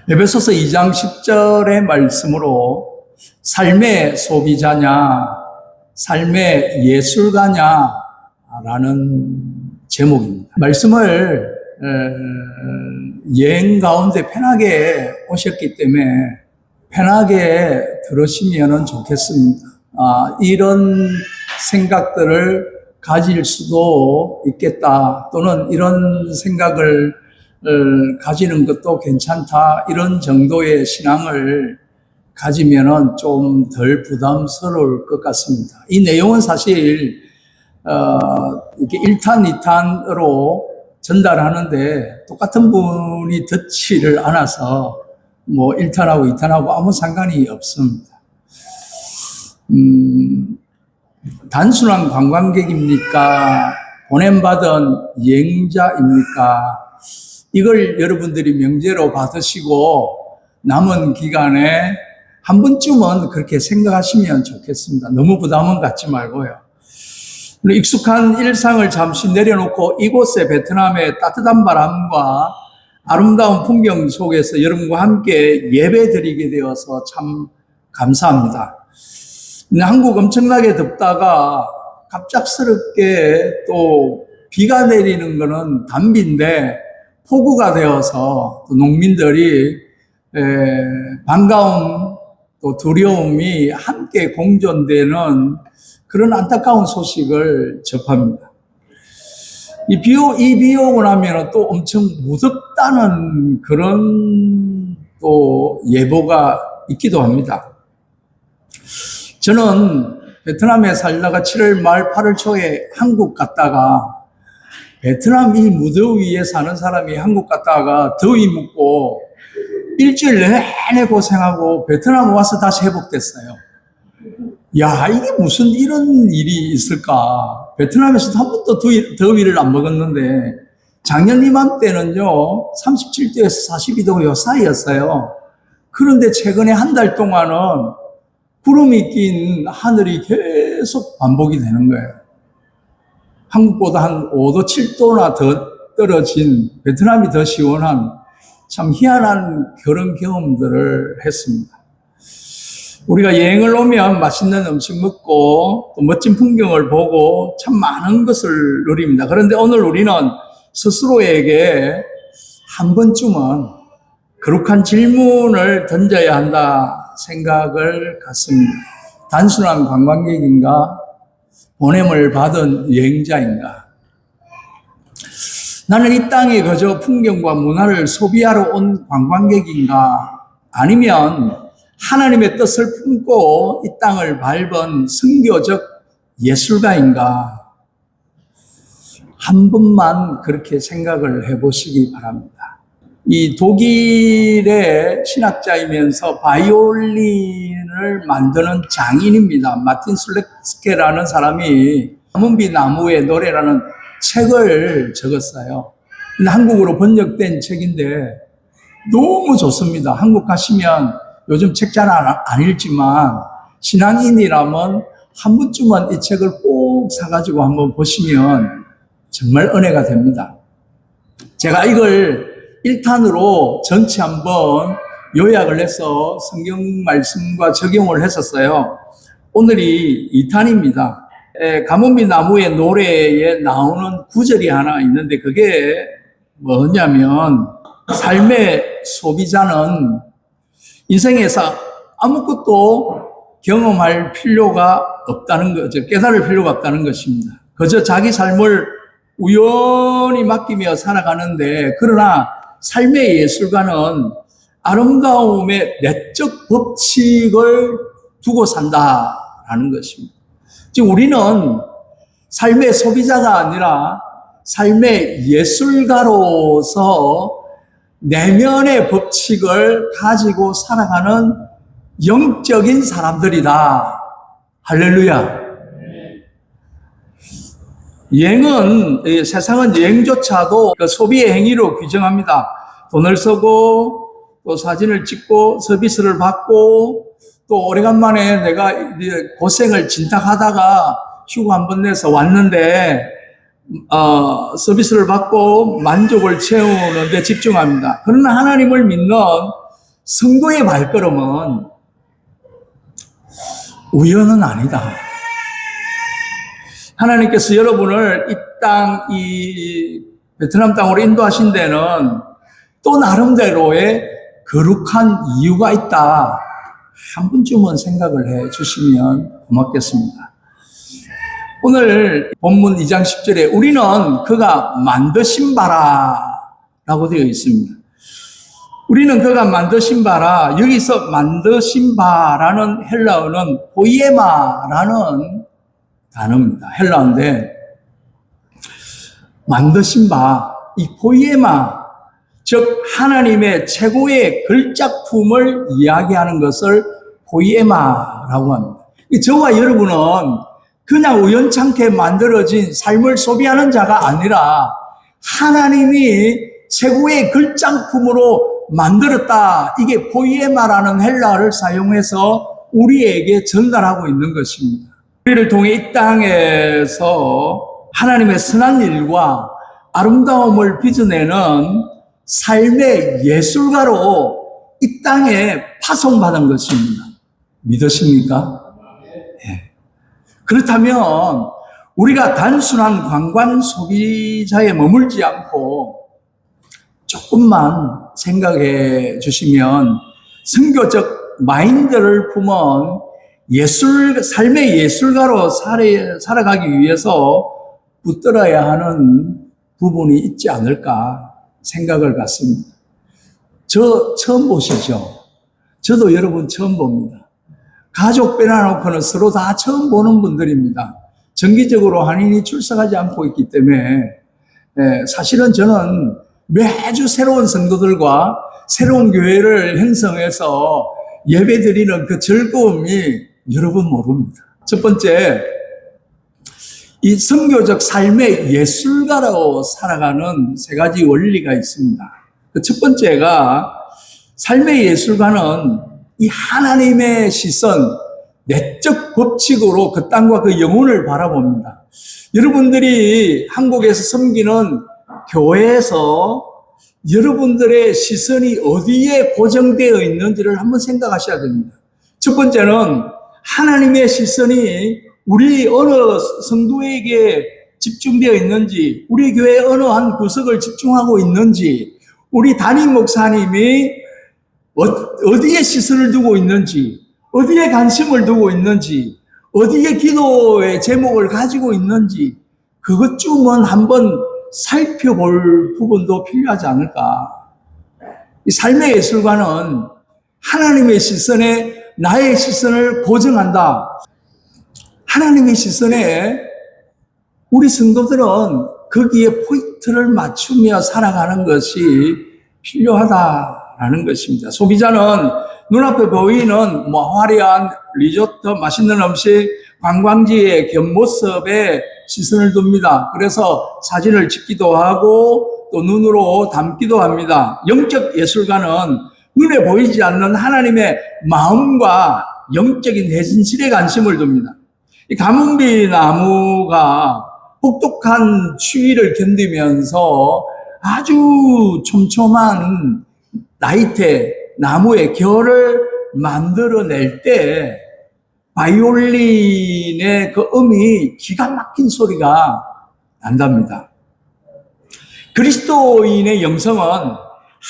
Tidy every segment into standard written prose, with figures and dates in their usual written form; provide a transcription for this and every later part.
에베소서 2장 10절의 말씀으로 삶의 소비자냐, 삶의 예술가냐라는 제목입니다. 말씀을 여행 가운데 편하게 오셨기 때문에 편하게 들으시면 좋겠습니다. 이런 생각들을 가질 수도 있겠다, 또는 이런 생각을 가지는 것도 괜찮다, 이런 정도의 신앙을 가지면은 좀 덜 부담스러울 것 같습니다. 이 내용은 사실 이렇게 1탄, 2탄으로 전달하는데 똑같은 분이 듣지를 않아서 뭐 1탄하고 2탄하고 아무 상관이 없습니다. 단순한 관광객입니까? 보냄받은 여행자입니까? 이걸 여러분들이 명제로 받으시고 남은 기간에 한 번쯤은 그렇게 생각하시면 좋겠습니다. 너무 부담은 갖지 말고요. 익숙한 일상을 잠시 내려놓고 이곳에 베트남의 따뜻한 바람과 아름다운 풍경 속에서 여러분과 함께 예배드리게 되어서 참 감사합니다. 근데 한국 엄청나게 덥다가 갑작스럽게 또 비가 내리는 거는 단비인데 폭우가 되어서 또 농민들이 반가움 또 두려움이 함께 공존되는 그런 안타까운 소식을 접합니다. 이 비 오고 나면 또 엄청 무섭다는 그런 또 예보가 있기도 합니다. 저는 베트남에 살다가 7월 말 8월 초에 한국 갔다가 베트남 이 무더위에 사는 사람이 한국 갔다가 더위 묻고 일주일 내내 고생하고 베트남 와서 다시 회복됐어요. 야, 이게 무슨 이런 일이 있을까? 베트남에서도 한 번도 더위를 안 먹었는데 작년 이맘때는요 37도에서 42도 요 사이였어요. 그런데 최근에 한 달 동안은 구름이 낀 하늘이 계속 반복이 되는 거예요. 한국보다 한 5도, 7도나 더 떨어진 베트남이 더 시원한 참 희한한 그런 경험들을 했습니다. 우리가 여행을 오면 맛있는 음식 먹고 또 멋진 풍경을 보고 참 많은 것을 누립니다. 그런데 오늘 우리는 스스로에게 한 번쯤은 거룩한 질문을 던져야 한다 생각을 갖습니다. 단순한 관광객인가? 보냄을 받은 여행자인가? 나는 이 땅에 그저 풍경과 문화를 소비하러 온 관광객인가? 아니면 하나님의 뜻을 품고 이 땅을 밟은 선교적 예술가인가? 한 번만 그렇게 생각을 해보시기 바랍니다. 이 독일의 신학자이면서 바이올린을 만드는 장인입니다. 마틴 슬레스케라는 사람이 가문비 나무의 노래라는 책을 적었어요. 근데 한국어로 번역된 책인데 너무 좋습니다. 한국 가시면 요즘 책 잘 안 읽지만 신앙인이라면 한 번쯤은 이 책을 꼭 사가지고 한번 보시면 정말 은혜가 됩니다. 제가 이걸 1탄으로 전체 한번 요약을 해서 성경 말씀과 적용을 했었어요. 오늘이 2탄입니다. 가문비 나무의 노래에 나오는 구절이 하나 있는데 그게 뭐냐면 삶의 소비자는 인생에서 아무것도 경험할 필요가 없다는 거죠. 깨달을 필요가 없다는 것입니다. 그저 자기 삶을 우연히 맡기며 살아가는데 그러나 삶의 예술가는 아름다움의 내적 법칙을 두고 산다라는 것입니다. 즉 우리는 삶의 소비자가 아니라 삶의 예술가로서 내면의 법칙을 가지고 살아가는 영적인 사람들이다. 할렐루야. 여행은, 세상은 여행조차도 소비의 행위로 규정합니다. 돈을 쓰고, 또 사진을 찍고, 서비스를 받고, 또 오래간만에 내가 고생을 진탁하다가 휴가 한 번 내서 왔는데, 서비스를 받고 만족을 채우는 데 집중합니다. 그러나 하나님을 믿는 성도의 발걸음은 우연은 아니다. 하나님께서 여러분을 이 베트남 땅으로 인도하신 데는 또 나름대로의 거룩한 이유가 있다. 한 번쯤은 생각을 해 주시면 고맙겠습니다. 오늘 본문 2장 10절에 우리는 그가 만드신 바라라고 되어 있습니다. 우리는 그가 만드신 바라, 여기서 만드신 바라는 헬라어는 포이에마라는 단어입니다. 헬라어인데 만드신 바, 이 포이에마, 즉 하나님의 최고의 걸작품을 이야기하는 것을 포이에마라고 합니다. 저와 여러분은 그냥 우연찮게 만들어진 삶을 소비하는 자가 아니라 하나님이 최고의 걸작품으로 만들었다. 이게 포이에마라는 헬라어를 사용해서 우리에게 전달하고 있는 것입니다. 우리를 통해 이 땅에서 하나님의 선한 일과 아름다움을 빚어내는 삶의 예술가로 이 땅에 파송받은 것입니다. 믿으십니까? 네. 그렇다면 우리가 단순한 관관 소비자에 머물지 않고 조금만 생각해 주시면 선교적 마인드를 품은 삶의 예술가로 살아가기 위해서 붙들어야 하는 부분이 있지 않을까 생각을 갖습니다. 저 처음 보시죠? 저도 여러분 처음 봅니다. 가족 빼놔놓고는 서로 다 처음 보는 분들입니다. 정기적으로 한인이 출석하지 않고 있기 때문에 사실은 저는 매주 새로운 성도들과 새로운 교회를 형성해서 예배드리는 그 즐거움이 여러분 모릅니다. 첫 번째, 이 선교적 삶의 예술가로 살아가는 세 가지 원리가 있습니다. 그 첫 번째가 삶의 예술가는 이 하나님의 시선, 내적 법칙으로 그 땅과 그 영혼을 바라봅니다. 여러분들이 한국에서 섬기는 교회에서 여러분들의 시선이 어디에 고정되어 있는지를 한번 생각하셔야 됩니다. 첫 번째는 하나님의 시선이 우리 어느 성도에게 집중되어 있는지, 우리 교회 어느 한 구석을 집중하고 있는지, 우리 담임 목사님이 어디에 시선을 두고 있는지, 어디에 관심을 두고 있는지, 어디에 기도의 제목을 가지고 있는지 그것쯤은 한번 살펴볼 부분도 필요하지 않을까. 이 삶의 예술가는 하나님의 시선에 나의 시선을 고정한다. 하나님의 시선에 우리 성도들은 거기에 포인트를 맞추며 살아가는 것이 필요하다라는 것입니다. 소비자는 눈앞에 보이는 화려한 리조트, 맛있는 음식, 관광지의 겉모습에 시선을 둡니다. 그래서 사진을 찍기도 하고 또 눈으로 담기도 합니다. 영적 예술가는 눈에 보이지 않는 하나님의 마음과 영적인 대진실에 관심을 둡니다. 이 가뭄비 나무가 혹독한 추위를 견디면서 아주 촘촘한 나이테 나무의 결을 만들어낼 때 바이올린의 그 음이 기가 막힌 소리가 난답니다. 그리스도인의 영성은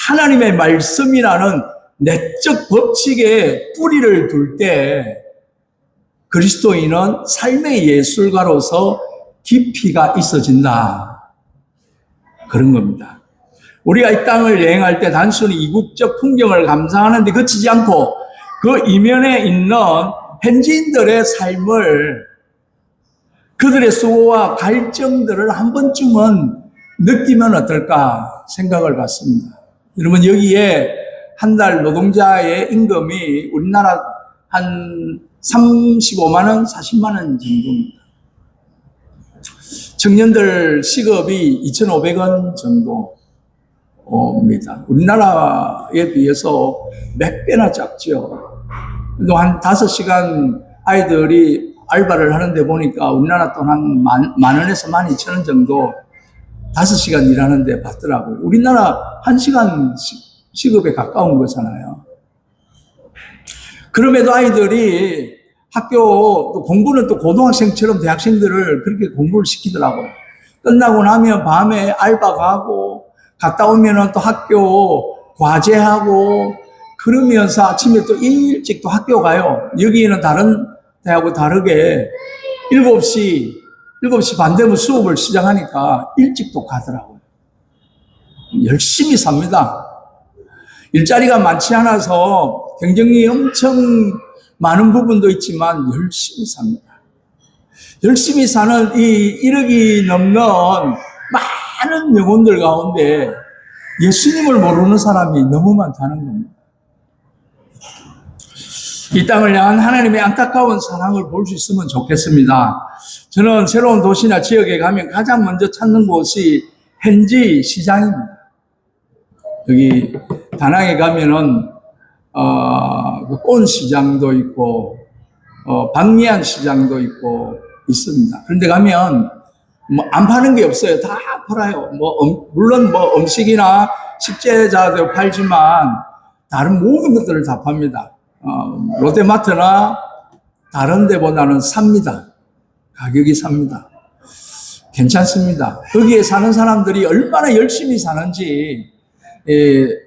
하나님의 말씀이라는 내적 법칙에 뿌리를 둘 때 그리스도인은 삶의 예술가로서 깊이가 있어진다. 그런 겁니다. 우리가 이 땅을 여행할 때 단순히 이국적 풍경을 감상하는 데 그치지 않고 그 이면에 있는 현지인들의 삶을, 그들의 수고와 갈증들을 한 번쯤은 느끼면 어떨까 생각을 갖습니다. 여러분, 여기에 한 달 노동자의 임금이 우리나라 한 35만 원, 40만 원 정도입니다. 청년들 시급이 2,500원 정도입니다. 우리나라에 비해서 몇 배나 작죠. 또 한 5시간 아이들이 알바를 하는데 보니까 우리나라 돈 한 만 원에서 12,000원 정도 5시간 일하는데 받더라고요. 우리나라 1시간 시급에 가까운 거잖아요. 그럼에도 아이들이 학교 또 공부는 또 고등학생처럼 대학생들을 그렇게 공부를 시키더라고요. 끝나고 나면 밤에 알바 가고 갔다 오면은 또 학교 과제하고 그러면서 아침에 또 일찍 또 학교 가요. 여기는 다른 대하고 다르게 7시 반 되면 수업을 시작하니까 일찍 또 가더라고요. 열심히 삽니다. 일자리가 많지 않아서 경쟁이 엄청 많은 부분도 있지만 열심히 삽니다. 열심히 사는 이 1억이 넘는 많은 영혼들 가운데 예수님을 모르는 사람이 너무 많다는 겁니다. 이 땅을 향한 하나님의 안타까운 사랑을 볼 수 있으면 좋겠습니다. 저는 새로운 도시나 지역에 가면 가장 먼저 찾는 곳이 현지 시장입니다. 여기 다낭에 가면은 꽃 시장도 있고 박리안 시장도 있고 있습니다. 그런데 가면 뭐 안 파는 게 없어요. 다 팔아요. 물론 음식이나 식재자도 팔지만 다른 모든 것들을 다 팝니다. 롯데마트나 다른 데보다는 삽니다. 가격이 삽니다. 괜찮습니다. 거기에 사는 사람들이 얼마나 열심히 사는지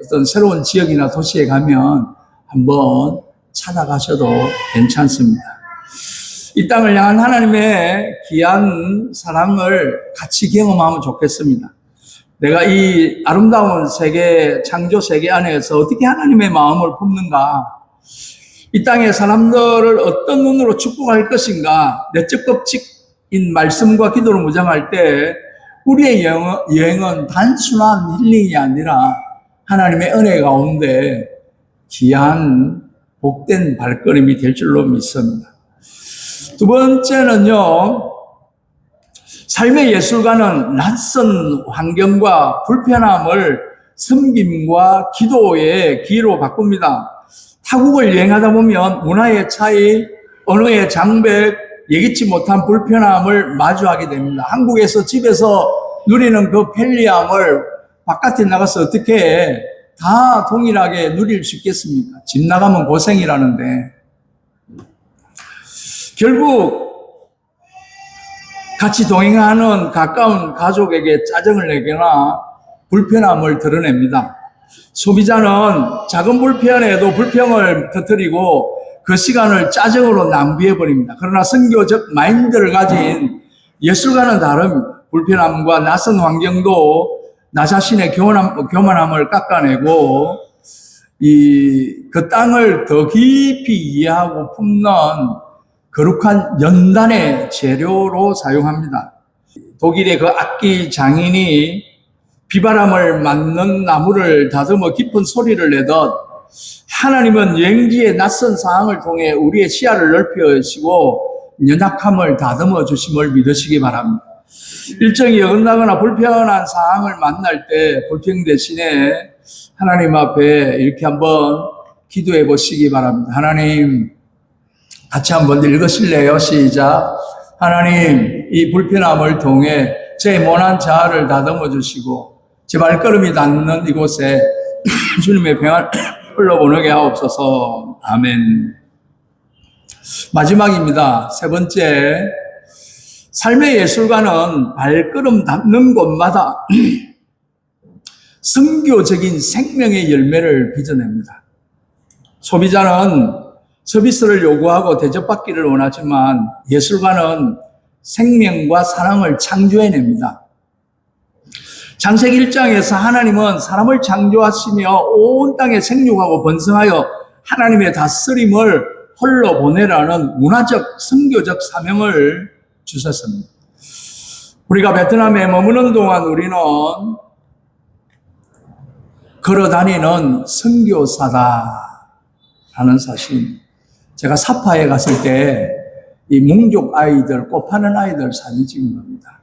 어떤 새로운 지역이나 도시에 가면 한번 찾아가셔도 괜찮습니다. 이 땅을 향한 하나님의 귀한 사랑을 같이 경험하면 좋겠습니다. 내가 이 아름다운 세계, 창조 세계 안에서 어떻게 하나님의 마음을 품는가? 이 땅의 사람들을 어떤 눈으로 축복할 것인가? 내적 법칙인 말씀과 기도를 무장할 때 우리의 여행은 단순한 힐링이 아니라 하나님의 은혜 가운데 귀한 복된 발걸음이 될 줄로 믿습니다. 두 번째는요, 삶의 예술가는 낯선 환경과 불편함을 섬김과 기도의 기회로 바꿉니다. 타국을 여행하다 보면 문화의 차이, 언어의 장벽, 예기치 못한 불편함을 마주하게 됩니다. 한국에서 집에서 누리는 그 편리함을 바깥에 나가서 어떻게 다 동일하게 누릴 수 있겠습니까? 집 나가면 고생이라는데. 결국 같이 동행하는 가까운 가족에게 짜증을 내거나 불편함을 드러냅니다. 소비자는 작은 불편에도 불평을 터뜨리고 그 시간을 짜증으로 낭비해버립니다. 그러나 선교적 마인드를 가진 예술가는 다릅니다. 불편함과 낯선 환경도 나 자신의 교만함을 깎아내고 그 땅을 더 깊이 이해하고 품는 거룩한 연단의 재료로 사용합니다. 독일의 그 악기 장인이 비바람을 맞는 나무를 다듬어 깊은 소리를 내듯 하나님은 여행지의 낯선 상황을 통해 우리의 시야를 넓혀주시고 연약함을 다듬어 주심을 믿으시기 바랍니다. 일정이 어긋나거나 불편한 상황을 만날 때 불평 대신에 하나님 앞에 이렇게 한번 기도해 보시기 바랍니다. 하나님, 같이 한번 읽으실래요? 시작. 하나님, 이 불편함을 통해 제 모난 자아를 다듬어 주시고 제 발걸음이 닿는 이곳에 주님의 평안을 흘러보내게 하옵소서. 아멘. 마지막입니다. 세 번째, 삶의 예술가는 발걸음 닿는 곳마다 선교적인 생명의 열매를 빚어냅니다. 소비자는 서비스를 요구하고 대접받기를 원하지만 예술가는 생명과 사랑을 창조해냅니다. 창세기 1장에서 하나님은 사람을 창조하시며 온 땅에 생육하고 번성하여 하나님의 다스림을 홀로 보내라는 문화적, 선교적 사명을 주셨습니다. 우리가 베트남에 머무는 동안 우리는 걸어다니는 선교사다라는 사실. 제가 사파에 갔을 때 이 몽족 아이들, 꽃 파는 아이들 사진 찍은 겁니다.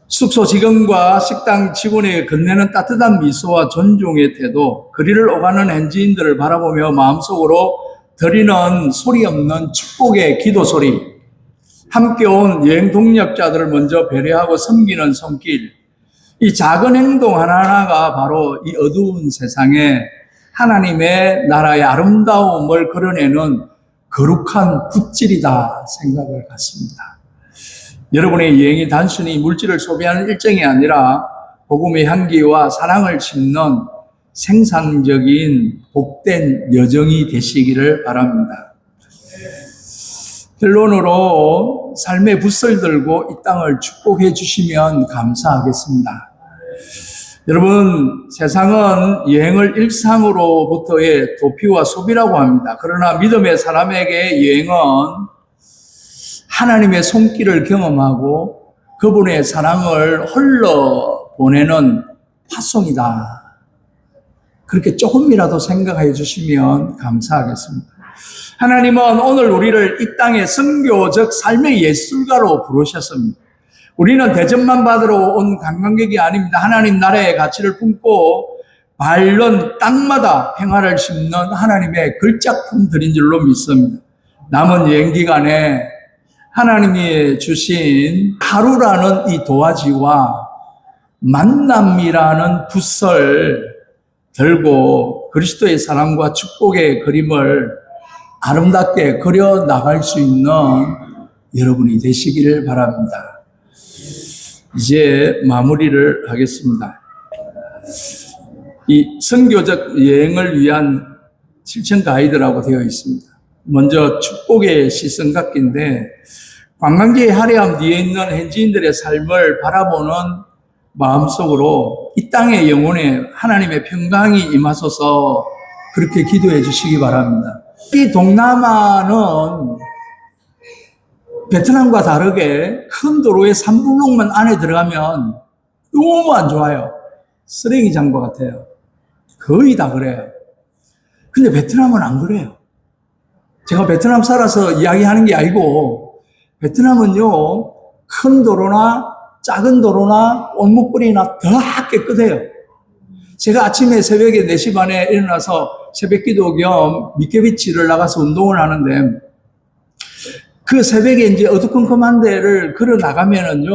숙소 직원과 식당 직원에게 건네는 따뜻한 미소와 존중의 태도, 거리를 오가는 현지인들을 바라보며 마음속으로 드리는 소리 없는 축복의 기도 소리, 함께 온 여행 동력자들을 먼저 배려하고 섬기는 손길, 이 작은 행동 하나하나가 바로 이 어두운 세상에 하나님의 나라의 아름다움을 그려내는 거룩한 붓질이다 생각을 갖습니다. 여러분의 여행이 단순히 물질을 소비하는 일정이 아니라 복음의 향기와 사랑을 심는 생산적인 복된 여정이 되시기를 바랍니다. 결론으로 삶의 붓을 들고 이 땅을 축복해 주시면 감사하겠습니다. 여러분, 세상은 여행을 일상으로부터의 도피와 소비라고 합니다. 그러나 믿음의 사람에게 여행은 하나님의 손길을 경험하고 그분의 사랑을 흘러 보내는 파송이다. 그렇게 조금이라도 생각해 주시면 감사하겠습니다. 하나님은 오늘 우리를 이 땅의 선교적 삶의 예술가로 부르셨습니다. 우리는 대접만 받으러 온 관광객이 아닙니다. 하나님 나라의 가치를 품고 밟는 땅마다 평화를 심는 하나님의 글작품들인 줄로 믿습니다. 남은 여행 기간에 하나님이 주신 하루라는 이 도화지와 만남이라는 붓을 들고 그리스도의 사랑과 축복의 그림을 아름답게 그려 나갈 수 있는 여러분이 되시기를 바랍니다. 이제 마무리를 하겠습니다. 이 선교적 여행을 위한 실천 가이드라고 되어 있습니다. 먼저 축복의 시선각기인데 관광지의 화려함 뒤에 있는 현지인들의 삶을 바라보는 마음속으로 이 땅의 영혼에 하나님의 평강이 임하소서 그렇게 기도해 주시기 바랍니다. 이 동남아는 베트남과 다르게 큰 도로의 3블록만 안에 들어가면 너무 안 좋아요. 쓰레기장과 같아요. 거의 다 그래요. 근데 베트남은 안 그래요. 제가 베트남 살아서 이야기하는 게 아니고 베트남은요 큰 도로나 작은 도로나 온목거리나 다 깨끗해요. 제가 아침에 새벽에 4시 반에 일어나서 새벽기도 겸 미케비치를 나가서 운동을 하는데 그 새벽에 이제 어두컴컴한 데를 걸어 나가면은요,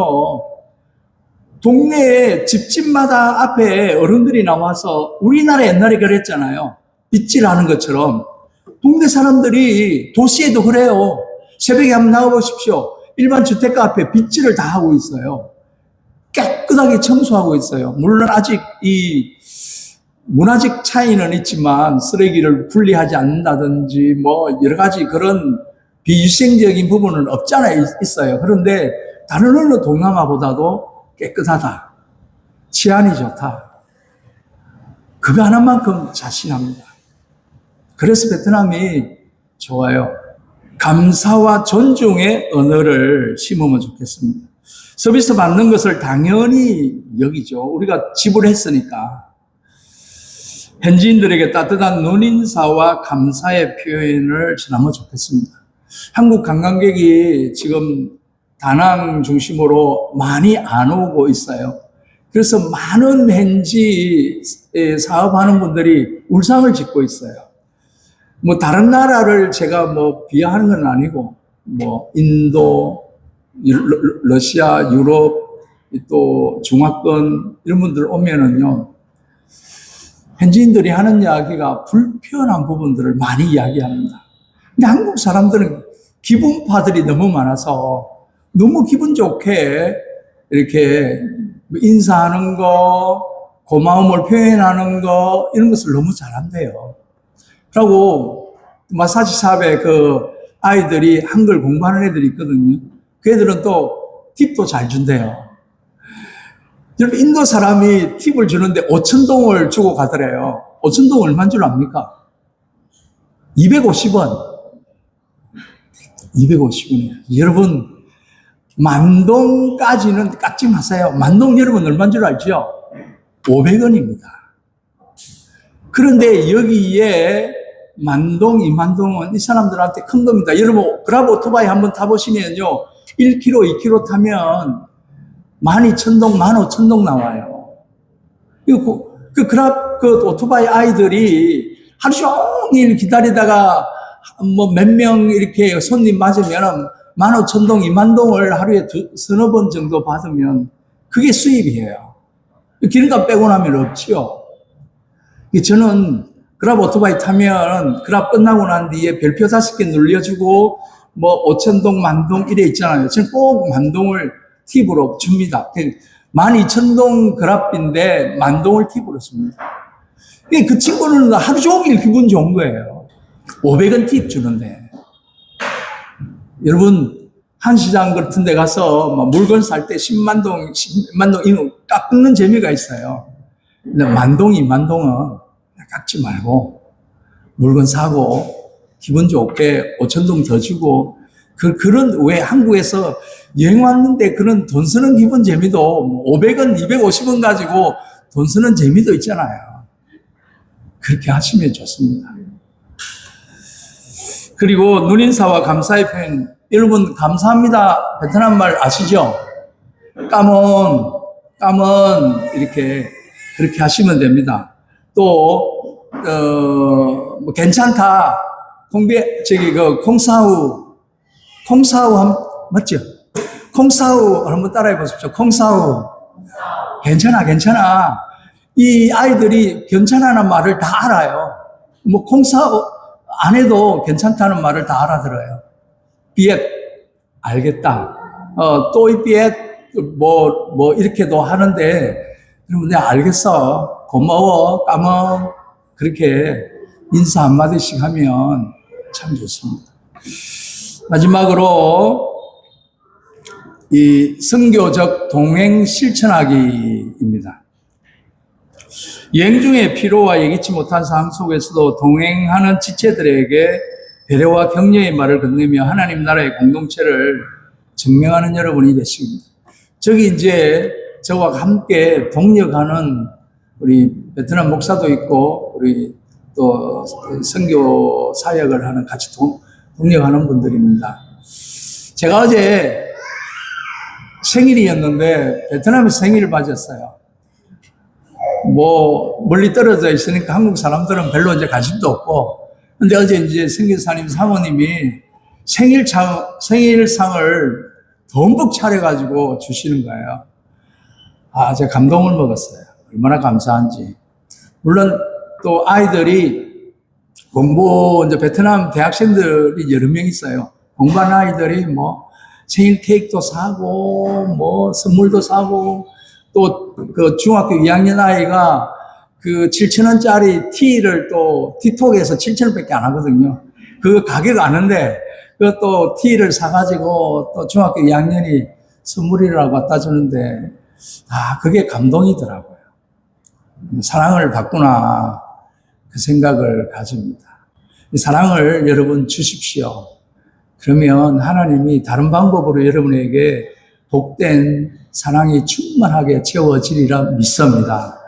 동네에 집집마다 앞에 어른들이 나와서 우리나라 옛날에 그랬잖아요. 빗질하는 것처럼. 동네 사람들이 도시에도 그래요. 새벽에 한번 나가보십시오. 일반 주택가 앞에 빗질을 다 하고 있어요. 깨끗하게 청소하고 있어요. 물론 아직 이 문화적 차이는 있지만 쓰레기를 분리하지 않는다든지 뭐 여러 가지 그런 비위생적인 부분은 없잖아요. 있어요. 그런데 다른 어느 동남아보다도 깨끗하다. 치안이 좋다. 그거 하나만큼 자신합니다. 그래서 베트남이 좋아요. 감사와 존중의 언어를 심으면 좋겠습니다. 서비스 받는 것을 당연히 여기죠. 우리가 지불했으니까. 현지인들에게 따뜻한 눈인사와 감사의 표현을 전하면 좋겠습니다. 한국 관광객이 지금 다낭 중심으로 많이 안 오고 있어요. 그래서 많은 현지에 사업하는 분들이 울상을 짓고 있어요. 뭐 다른 나라를 제가 뭐 비하하는 건 아니고 뭐 인도, 러시아, 유럽, 또 중화권 이런 분들 오면은요 현지인들이 하는 이야기가 불편한 부분들을 많이 이야기합니다. 근데 한국 사람들은 기분파들이 너무 많아서 너무 기분 좋게 이렇게 인사하는 거, 고마움을 표현하는 거 이런 것을 너무 잘한대요. 그리고 마사지 샵에 그 아이들이 한글 공부하는 애들이 있거든요. 그 애들은 또 팁도 잘 준대요. 여러분 인도 사람이 팁을 주는데 5,000동을 주고 가더래요. 5,000동 얼마인 줄 압니까? 250원. 250원이에요. 여러분 10,000동까지는 깎지 마세요. 10,000동 여러분 얼마인 줄 알죠? 500원입니다. 그런데 여기에 10,000동, 20,000동은 이 사람들한테 큰 겁니다. 여러분 그랍 오토바이 한번 타보시면요 1km, 2km 타면 12,000동, 15,000동 나와요. 그 그랍 그 오토바이 아이들이 하루 종일 기다리다가 뭐 몇 명 이렇게 손님 맞으면 15,000동, 20,000동을 하루에 서너 번 정도 받으면 그게 수입이에요. 기름값 빼고 나면 없지요. 저는 그랍 오토바이 타면 그랍 끝나고 난 뒤에 별표 5개 눌려주고 뭐 오천동, 만동 이래 있잖아요. 저는 꼭 만동을 팁으로 줍니다. 12,000동 그랍인데 만동을 팁으로 줍니다. 그 친구는 하루 종일 기분 좋은 거예요. 500원 팁 주는데. 여러분, 한시장 같은 데 가서 물건 살 때 10만 동, 10만 동 이거 깎는 재미가 있어요. 근데 만동은 깎지 말고 물건 사고 기분 좋게 5,000동 더 주고 그런 왜 한국에서 여행 왔는데 그런 돈 쓰는 기분 재미도 500원, 250원 가지고 돈 쓰는 재미도 있잖아요. 그렇게 하시면 좋습니다. 그리고 눈인사와 감사의 표현. 여러분 감사합니다. 베트남 말 아시죠? 까먼 이렇게 그렇게 하시면 됩니다. 또 뭐 괜찮다. 콩사우 맞죠? 콩사우 한번 따라해 보십시오. 콩사우 괜찮아. 이 아이들이 괜찮아는 말을 다 알아요. 뭐 콩사우 안 해도 괜찮다는 말을 다 알아들어요. 비엣 알겠다. 또이 비엣 뭐 이렇게도 하는데 여러분 내가 알겠어. 고마워. 까먹 그렇게 인사 한마디씩 하면 참 좋습니다. 마지막으로 이 선교적 동행 실천하기입니다. 여행 중에 피로와 예기치 못한 상황 속에서도 동행하는 지체들에게 배려와 격려의 말을 건네며 하나님 나라의 공동체를 증명하는 여러분이 되십니다. 저기 이제 저와 함께 동력하는 우리 베트남 목사도 있고 우리 또 선교 사역을 하는 같이 동력하는 분들입니다. 제가 어제 생일이었는데 베트남에서 생일을 맞았어요. 뭐 멀리 떨어져 있으니까 한국 사람들은 별로 이제 관심도 없고, 근데 어제 이제 선교사님 사모님이 생일상을 듬뿍 차려가지고 주시는 거예요. 아, 제가 감동을 먹었어요. 얼마나 감사한지. 물론 또 아이들이 이제 베트남 대학생들이 여러 명 있어요. 공부하는 아이들이 뭐 생일 케이크도 사고, 뭐 선물도 사고, 또 그 중학교 2학년 아이가 그 7,000원짜리 티를 또 티톡에서 7,000원밖에 안 하거든요. 그 가격 아는데 그것도 티를 사가지고 또 중학교 2학년이 선물이라고 갖다 주는데, 아, 그게 감동이더라고요. 사랑을 받구나. 그 생각을 가집니다. 사랑을 여러분 주십시오. 그러면 하나님이 다른 방법으로 여러분에게 복된 사랑이 충만하게 채워지리라 믿습니다.